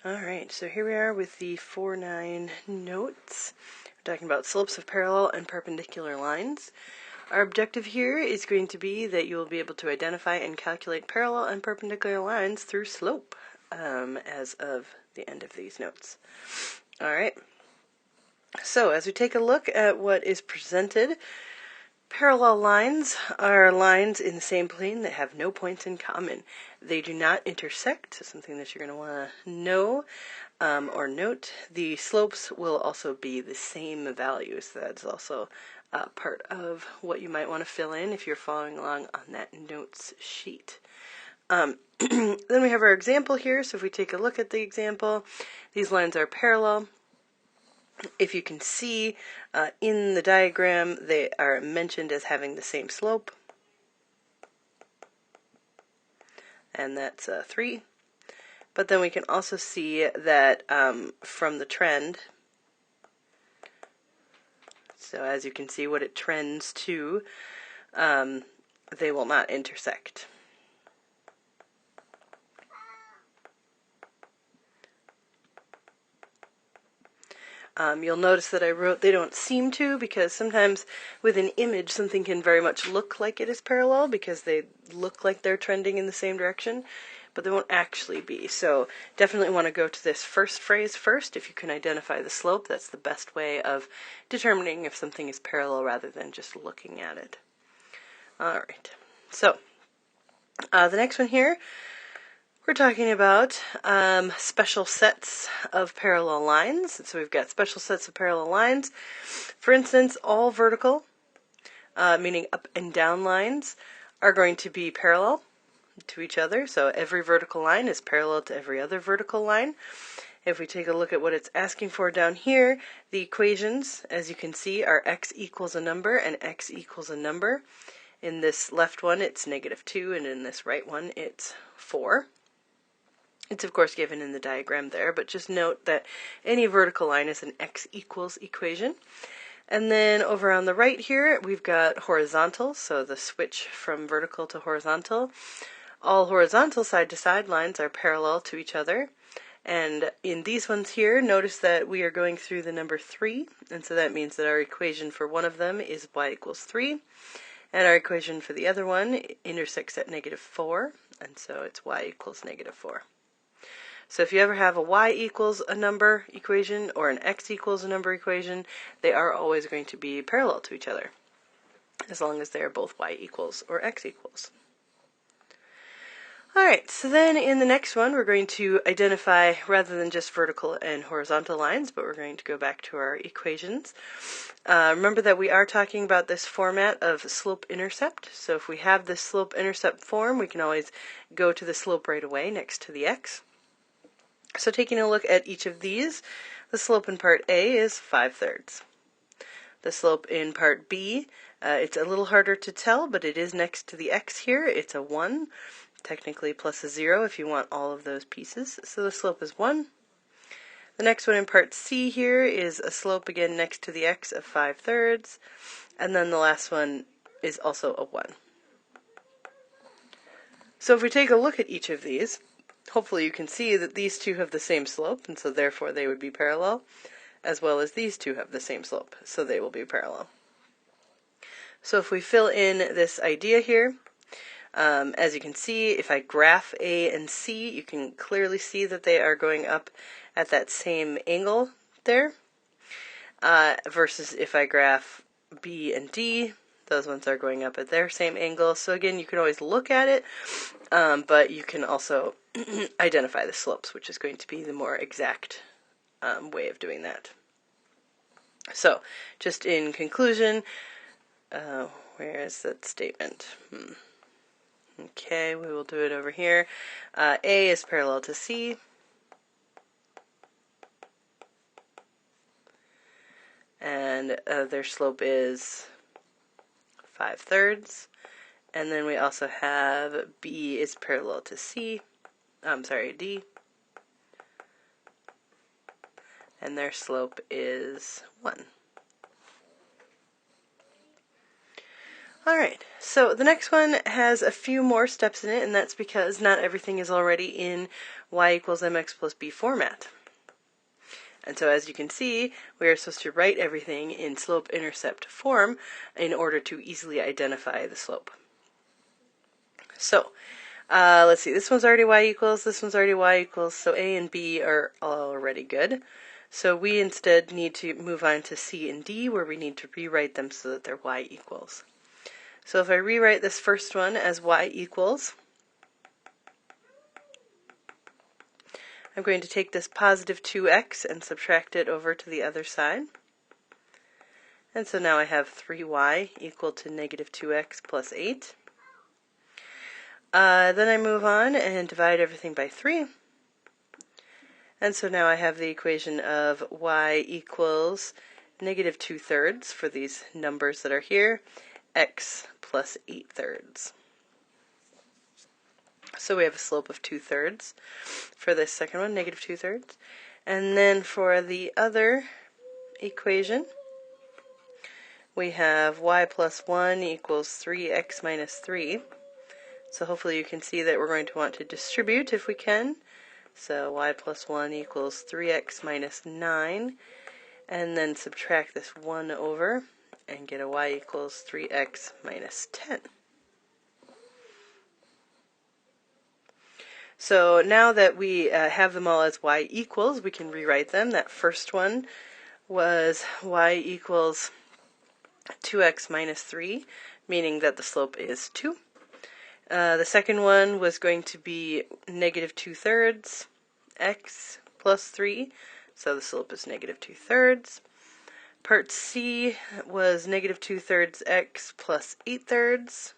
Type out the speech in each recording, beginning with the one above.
Alright, so here we are with the 4-9 notes. We're talking about slopes of parallel and perpendicular lines. Our objective here is going to be that you will be able to identify and calculate parallel and perpendicular lines through slope as of the end of these notes. Alright, so as we take a look at what is presented, parallel lines are lines in the same plane that have no points in common. They do not intersect, something that you're going to want to know or note. The slopes will also be the same values. That's also part of what you might want to fill in if you're following along on that notes sheet. Then we have our example here. So if we take a look at the example, these lines are parallel. If you can see in the diagram, they are mentioned as having the same slope, and that's 3. But then we can also see that from the trend, so as you can see what it trends to, they will not intersect. You'll notice that I wrote they don't seem to, because sometimes with an image something can very much look like it is parallel because they look like they're trending in the same direction, but they won't actually be. So definitely want to go to this first phrase first. If you can identify the slope, that's the best way of determining if something is parallel rather than just looking at it. Alright, so the next one here, we're talking about special sets of parallel lines. So we've got special sets of parallel lines. For instance, all vertical, meaning up and down lines, are going to be parallel to each other. So every vertical line is parallel to every other vertical line. If we take a look at what it's asking for down here, the equations, as you can see, are x equals a number and x equals a number. In this left one, it's -2, and in this right one, it's 4. It's of course given in the diagram there, but just note that any vertical line is an x equals equation. And then over on the right here, we've got horizontal, so the switch from vertical to horizontal. All horizontal side-to-side lines are parallel to each other. And in these ones here, notice that we are going through the number 3, and so that means that our equation for one of them is y equals 3, and our equation for the other one intersects at -4, and so it's y equals -4. So if you ever have a y equals a number equation or an x equals a number equation, they are always going to be parallel to each other, as long as they are both y equals or x equals. Alright, so then in the next one we're going to identify, rather than just vertical and horizontal lines, but we're going to go back to our equations. Remember that we are talking about this format of slope-intercept, so if we have this slope-intercept form, we can always go to the slope right away next to the x. So taking a look at each of these, the slope in part A is 5/3. The slope in part B, it's a little harder to tell, but it is next to the x here. It's a 1, technically plus a 0 if you want all of those pieces. So the slope is 1. The next one in part C here is a slope again next to the x of 5/3. And then the last one is also a 1. So if we take a look at each of these, hopefully you can see that these two have the same slope, and so therefore they would be parallel, as well as these two have the same slope, so they will be parallel. So if we fill in this idea here, as you can see, if I graph A and C, you can clearly see that they are going up at that same angle there, versus if I graph B and D, those ones are going up at their same angle. So again, you can always look at it, but you can also identify the slopes, which is going to be the more exact way of doing that. So, just in conclusion, where is that statement? Okay, we will do it over here. A is parallel to C. And their slope is 5/3. And then we also have B is parallel to C. D. And their slope is 1. Alright, so the next one has a few more steps in it, and that's because not everything is already in y equals mx plus b format. And so as you can see, we are supposed to write everything in slope-intercept form in order to easily identify the slope. So, let's see, this one's already y equals, this one's already y equals, so a and b are already good. So we instead need to move on to c and d, where we need to rewrite them so that they're y equals. So if I rewrite this first one as y equals, I'm going to take this positive 2x and subtract it over to the other side. And so now I have 3y equal to negative 2x plus 8. Then I move on and divide everything by 3. And so now I have the equation of y equals negative 2/3 for these numbers that are here, x plus 8/3. So we have a slope of 2/3 for this second one, negative 2/3. And then for the other equation, we have y plus 1 equals 3x minus 3. So hopefully you can see that we're going to want to distribute if we can. So y plus 1 equals 3x minus 9. And then subtract this 1 over and get a y equals 3x minus 10. So now that we have them all as y equals, we can rewrite them. That first one was y equals 2x minus 3, meaning that the slope is 2. The second one was going to be negative 2/3 x plus 3, so the slope is negative 2/3. Part C was negative 2/3 x plus 8/3,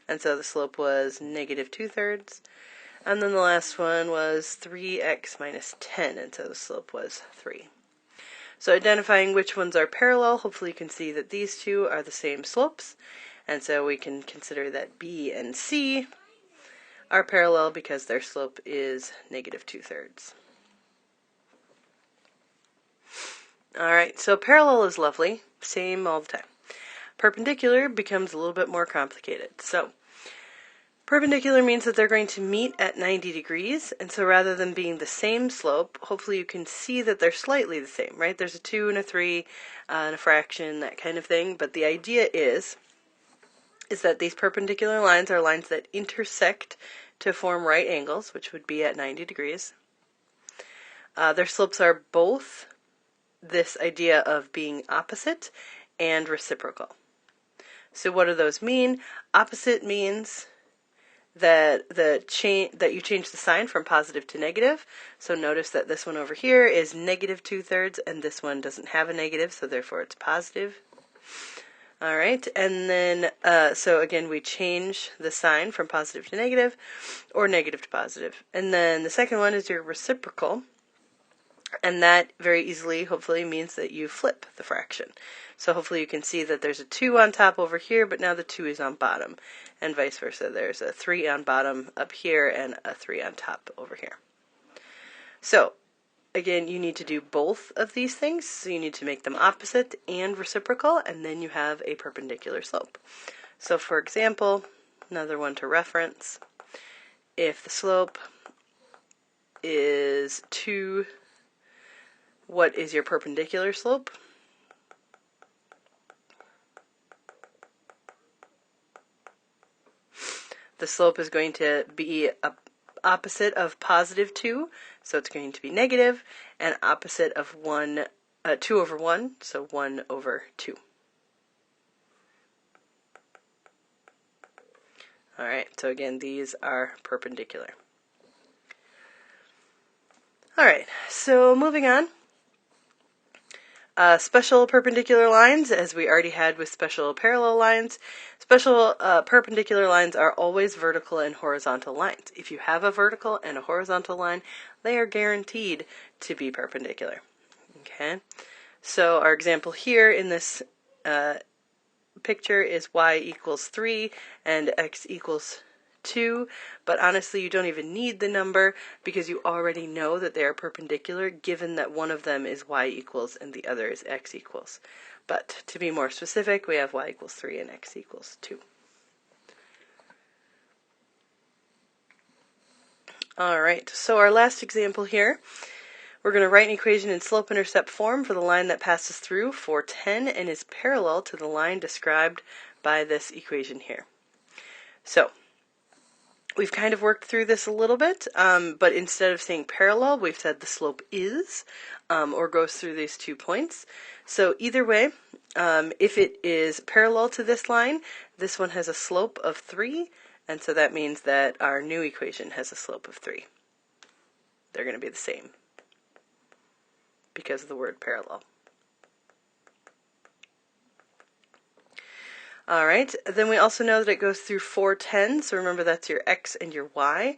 and so the slope was negative 2/3. And then the last one was 3x minus 10, and so the slope was 3. So identifying which ones are parallel, hopefully you can see that these two are the same slopes, and so we can consider that B and C are parallel because their slope is negative 2/3. Alright, so parallel is lovely, same all the time. Perpendicular becomes a little bit more complicated. So perpendicular means that they're going to meet at 90 degrees, and so rather than being the same slope, hopefully you can see that they're slightly the same, right? There's a 2 and a 3 and a fraction, that kind of thing, but the idea is that these perpendicular lines are lines that intersect to form right angles, which would be at 90 degrees. Their slopes are both this idea of being opposite and reciprocal. So what do those mean? Opposite means that you change the sign from positive to negative. So notice that this one over here is negative 2/3, and this one doesn't have a negative, so therefore it's positive. All right, and then so again we change the sign from positive to negative, or negative to positive. And then the second one is your reciprocal, and that very easily, hopefully, means that you flip the fraction. So hopefully you can see that there's a 2 on top over here, but now the 2 is on bottom, and vice versa. There's a 3 on bottom up here and a 3 on top over here. So again, you need to do both of these things. So you need to make them opposite and reciprocal, and then you have a perpendicular slope. So for example, another one to reference, if the slope is 2, what is your perpendicular slope? The slope is going to be opposite of positive 2, so it's going to be negative, and opposite of 2 over 1, so 1 over 2. Alright, so again, these are perpendicular. Alright, so moving on. Special perpendicular lines, as we already had with special parallel lines. Special perpendicular lines are always vertical and horizontal lines. If you have a vertical and a horizontal line, they are guaranteed to be perpendicular. Okay, so our example here in this picture is y equals 3 and x equals 2, but honestly you don't even need the number because you already know that they are perpendicular given that one of them is y equals and the other is x equals. But to be more specific, we have y equals 3 and x equals 2. All right, so our last example here, we're going to write an equation in slope-intercept form for the line that passes through 410 and is parallel to the line described by this equation here. So we've kind of worked through this a little bit, but instead of saying parallel, we've said the slope is, or goes through these 2 points. So either way, if it is parallel to this line, this one has a slope of 3, and so that means that our new equation has a slope of 3. They're going to be the same because of the word parallel. All right, then we also know that it goes through 410, so remember that's your x and your y.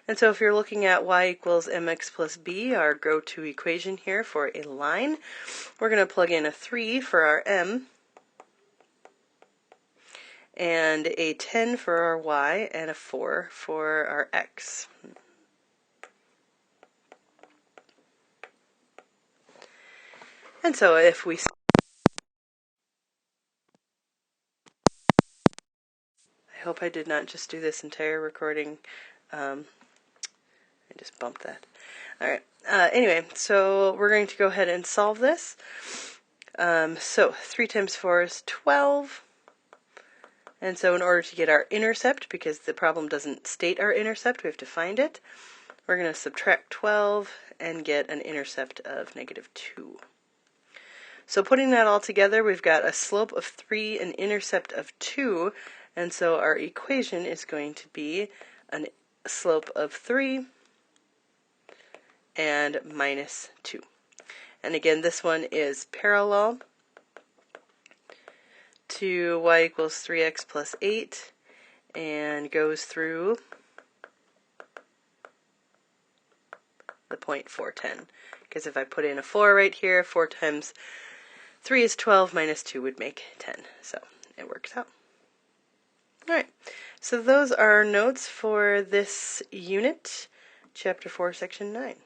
And so if you're looking at y equals mx plus b, our go-to equation here for a line, we're going to plug in a 3 for our m, and a 10 for our y, and a 4 for our x. And so if we... I hope I did not just do this entire recording. I just bumped that. All right. Anyway, so we're going to go ahead and solve this. So 3 times 4 is 12. And so in order to get our intercept, because the problem doesn't state our intercept, we have to find it. We're going to subtract 12 and get an intercept of -2. So putting that all together, we've got a slope of 3, an intercept of 2, and so our equation is going to be a slope of 3 and -2. And again, this one is parallel to y equals 3x plus 8 and goes through the point 410. Because if I put in a 4 right here, 4 times 3 is 12, -2 would make 10. So it works out. All right, so those are our notes for this unit, Chapter 4, Section 9.